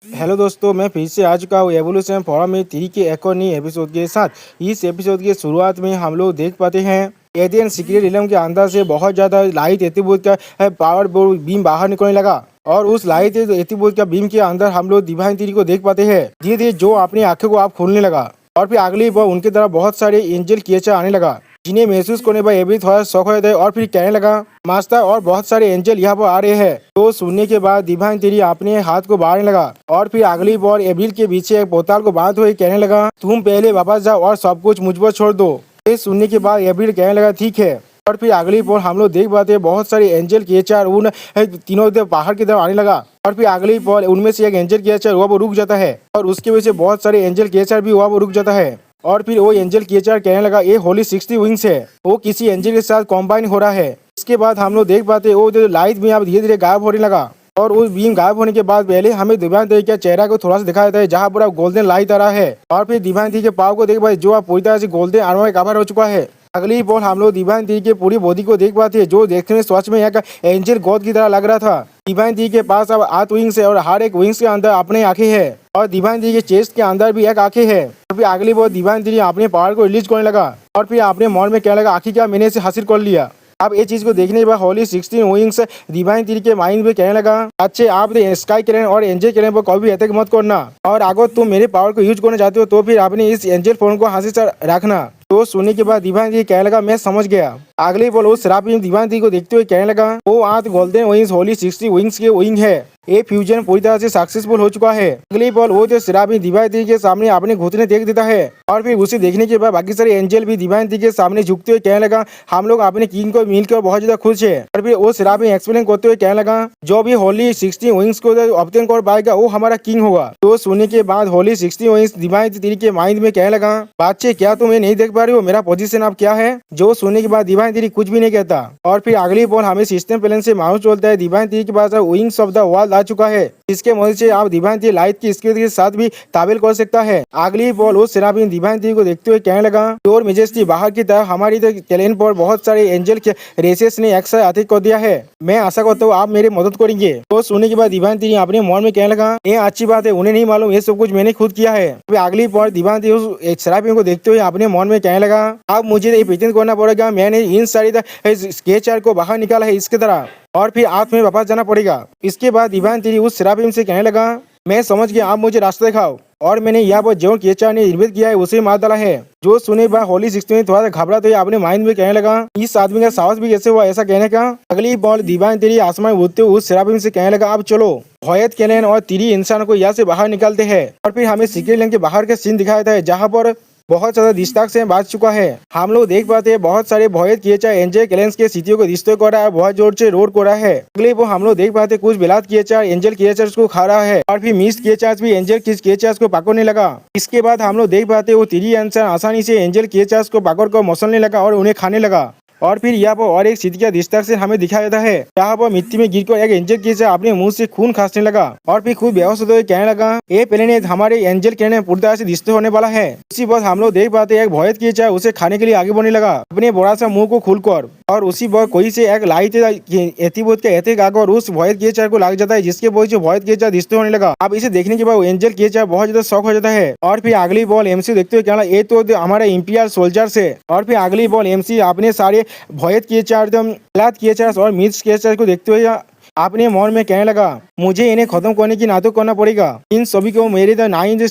Hello दोस्तों, मैं फिर से आ चुका हूँ एवोल्यूशन फोरम में 3 के एक और नई एपिसोड के साथ। इस एपिसोड की शुरुआत में हम लोग देख पाते हैं एलियन सीक्रेट रिलम के अंदर से बहुत ज़्यादा लाइट एतिबूत का पावर बीम बाहर निकलने लगा और उस लाइट एतिबूत का बीम के अंदर हम लोग डिवाइन थ्री को देख पाते हैं। धीरे धीरे जो अपनी आंखों को आप खोलने लगा और फिर अगली बार उनकी तरफ बहुत सारे एंजल क्रिएचर आने लगा, जिन्हें महसूस करने पर एबी थोड़ा शौक हो जाता है और फिर कहने लगा मास्टर और बहुत सारे एंजल यहाँ पर आ रहे हैं। तो सुनने के बाद डिवाइन थ्री अपने हाथ को बांधने लगा और फिर अगली बार एबिल के पीछे एक बोतल को बांध हुए कहने लगा तुम पहले वापस जाओ और सब कुछ मुझ पर छोड़ दो। ये सुनने के बाद एबिल कहने लगा ठीक है। और फिर अगली बार हम लोग देख पाते हैं बहुत सारे एंजल क्रिएचर उन तीनों बाहर की तरफ आने लगा और फिर अगली बार उनमें से एक एंजल क्रिएचर वो रुक जाता है और उसकी वजह से बहुत सारे एंजल क्रिएचर भी वो रुक जाता है। और फिर वो एंजल क्रिएचर कहने लगा ये होली 60 विंग्स है, वो किसी एंजल के साथ कॉम्बाइन हो रहा है। इसके बाद हम लोग देख पाते वो जो लाइट भी अब धीरे धीरे गायब होने लगा और उस बीम गायब होने के बाद पहले हमें डिवाइन थ्री के चेहरा को थोड़ा सा दिखाया जाता है जहाँ पूरा गोल्डन लाइट आ रहा है और फिर डिवाइन थ्री के पाव को देख पाते जो आप पूरी तरह से गोल्डन आर्मर में कवर हो चुका है। अगली बार हम लोग डिवाइन थ्री के पूरी बॉडी को देख पाते हैं जो देखने में सच में एक एंजल गॉड की तरह लग रहा था। डिवाइन थ्री के पास अब 8 विंग्स है और हर एक विंग्स के अंदर अपने आंखें है और डिवाइन थ्री के चेस्ट के अंदर भी एक आंखें है। और फिर अगली बार डिवाइन थ्री अपने पावर को रिलीज करने लगा और फिर अपने मन में कहने लगा आखिर क्या मैंने इसे हासिल कर लिया। अब ये चीज को देखने के बाद होली 16 विंग्स डिवाइन थ्री के माइंड में कहने लगा अच्छे आप स्काई क्रेन और एंजल क्रेन पर कभी अटैक मत करना और अगर तुम मेरे पावर को यूज करना चाहते हो तो फिर अपने इस एंजल फोन को हासिल से रखना। तो सुनने के बाद डिवाइन थ्री कहने लगा मैं समझ गया। अगली बार उस शराबी डिवाइन थ्री को देखते हुए कहने लगा वो आज गोल्डन विंग्स होली 60 विंग्स के विंग है, ये फ्यूजन पूरी तरह से सक्सेसफुल हो चुका है। अगली बार वो जो शराबी डिवाइन थ्री के सामने अपने घुटने देख देता है और फिर उसे देखने के बाद बाकी सारे एंजल भी डिवाइन थ्री के सामने झुकते हुए कहने लगा हम लोग अपने किंग को मिलकर बहुत ज्यादा खुश है। और फिर वो शराबी एक्सप्लेन करते हुए कहने लगा जो भी होली 60 विंग्स को ऑब्टेन कर पाएगा वो हमारा किंग होगा। तो सुनने के बाद होली 60 विंग्स डिवाइन थ्री के माइंड में कहने लगा बच्चे क्या तुम नहीं देख पा रहे हो मेरा पोजीशन अब क्या है। जो सुनने के बाद डिवाइन थ्री कुछ भी नहीं कहता और फिर अगली बार हमें सिस्टम प्लान से माउस चलता है डिवाइन थ्री के पास विंग्स ऑफ द वर्ल्ड आ चुका है, इसके मदद से आप डिवाइन थ्री लाइट की स्किल के साथ भी ताबेल कर सकता है। अगली बार उस शराबी डिवाइन थ्री को देखते हुए कहने लगा योर मेजेस्टी बाहर की तरफ हमारी कैलेन पर बहुत सारे एंजल के रेसेस ने एक साथ अटैक कर दिया है, मैं आशा करता हूँ आप मेरी मदद करेंगे। तो सुनने के बाद डिवाइन थ्री अपने मन में कहने लगा ये अच्छी बात है, उन्हें नहीं मालूम ये सब कुछ मैंने खुद किया है। अगली बार डिवाइन थ्री उस शराबी को देखते हुए अपने मन में कहने लगा अब मुझे ये प्रेजेंट करना पड़ेगा मैंने इन सारी स्केचर को बाहर निकाला है इसकी तरह और फिर आप में वापस जाना पड़ेगा। इसके बाद डिवाइन थ्री उस शराबी से कहने लगा मैं समझ गया आप मुझे रास्ता दिखाओ और मैंने यहाँ पर जो केचर ने इन्वेस्ट किया है उसे मार डाला है। जो सुने बाद होली 60 में थोड़ा सा घबरा तो अपने माइंड में कहने लगा इस आदमी का साहस भी कैसे हुआ ऐसा कहने का। अगली बार डिवाइन थ्री आसमान उड़ते हुए उस शराबी से कहने लगा अब चलो भोयत कैलेन और 3 इंसानों को यहाँ से बाहर निकालते हैं। और फिर हमें सीक्रेट लैंड के बाहर का सीन दिखाया था जहाँ पर बहुत ज्यादा डिस्ट्रैक्शन बाज चुका है। हम लोग देख पाते हैं बहुत सारे भोयत क्रिएचर एंजल क्लेंस के सिटियों को डिस्ट्रॉय कर रहा है, बहुत जोर से रोड कर रहा है। अगले वो हम लोग देख पाते कुछ बेलात क्रिएचर एंजल क्रिएचर्स को खा रहा है और फिर मिस क्रिएचर्स भी एंजल क्रिएचर्स को पकड़ने लगा। इसके बाद हम लोग देख पाते वो 3 इंसान आसानी से एंजल क्रिएचर्स को पकड़ कर मसलने लगा और उन्हें खाने लगा। और फिर यहाँ पर और एक सिटी का डिस्ट्रैक्शन हमें दिखाया जाता है यहाँ पर मिट्टी में गिरकर एक एंजल क्रिएचर अपने मुंह से खून खांसने लगा और फिर खुद बेहोश होते हुए कहने लगा ये प्लेनेट हमारे एंजल क्रेन पूरी तरह से डिस्ट्रॉय होने वाला है। उसी वक्त हम लोग देख पाते एक भोयत क्रिएचर उसे खाने के लिए आगे बढ़ने लगा अपने बड़ा सा मुंह को खोलकर और उसी वक्त कोई से एक लाइट एतिबोध का एतिक आकर उस भोयत क्रिएचर को लग जाता है जिसके वजह से भोयत क्रिएचर डिस्ट्रॉय होने लगा। अब इसे देखने के बाद एंजल क्रिएचर बहुत ज्यादा शॉक हो जाता है और फिर अगली बॉल एमसी देखते हुए कहना ये तो हमारे इंपीरियल सोल्जर्स है। और फिर अगली बॉल एमसी अपने सारे भोयत क्रिएचर्स और मिस क्रिएचर्स को देखते हुए अपने मन में कहने लगा मुझे इन्हें खत्म करने की नाटक करना पड़ेगा, इन सभी को मेरे 9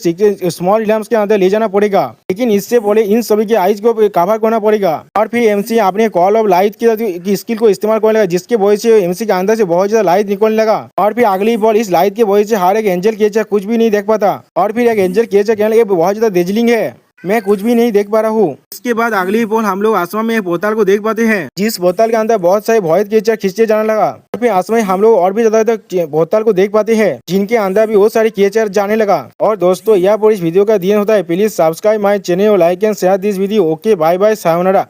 स्मॉल रिलम्स के अंदर ले जाना पड़ेगा, लेकिन इससे पहले इन सभी के आइज को कवर करना पड़ेगा। और फिर एमसी अपने कॉल ऑफ लाइट की स्किल को इस्तेमाल करने लगा जिसके वजह से एमसी के अंदर से बहुत ज्यादा लाइट निकलने लगा। और फिर अगली बॉल इस लाइट के वजह से हर एक एंजल क्रिएचर कुछ भी नहीं देख पाता और फिर एक एंजल क्रिएचर कहने लगे बहुत ज्यादा डेजलिंग है, मैं कुछ भी नहीं देख पा रहा हूँ। इसके बाद अगली बोल हम लोग आसमान में एक बोतल को देख पाते हैं जिस बोतल के अंदर बहुत सारे भोयत क्रिएचर खींचते जाने लगा। फिर आसमान में हम लोग और भी ज्यादा बोतल को देख पाते हैं जिनके अंदर भी बहुत सारे क्रिएचर जाने लगा। और दोस्तों यहाँ पर इस वीडियो का ध्यान होता है प्लीज सब्सक्राइब माय चैनल और like and share this video. Okay bye bye sayonara.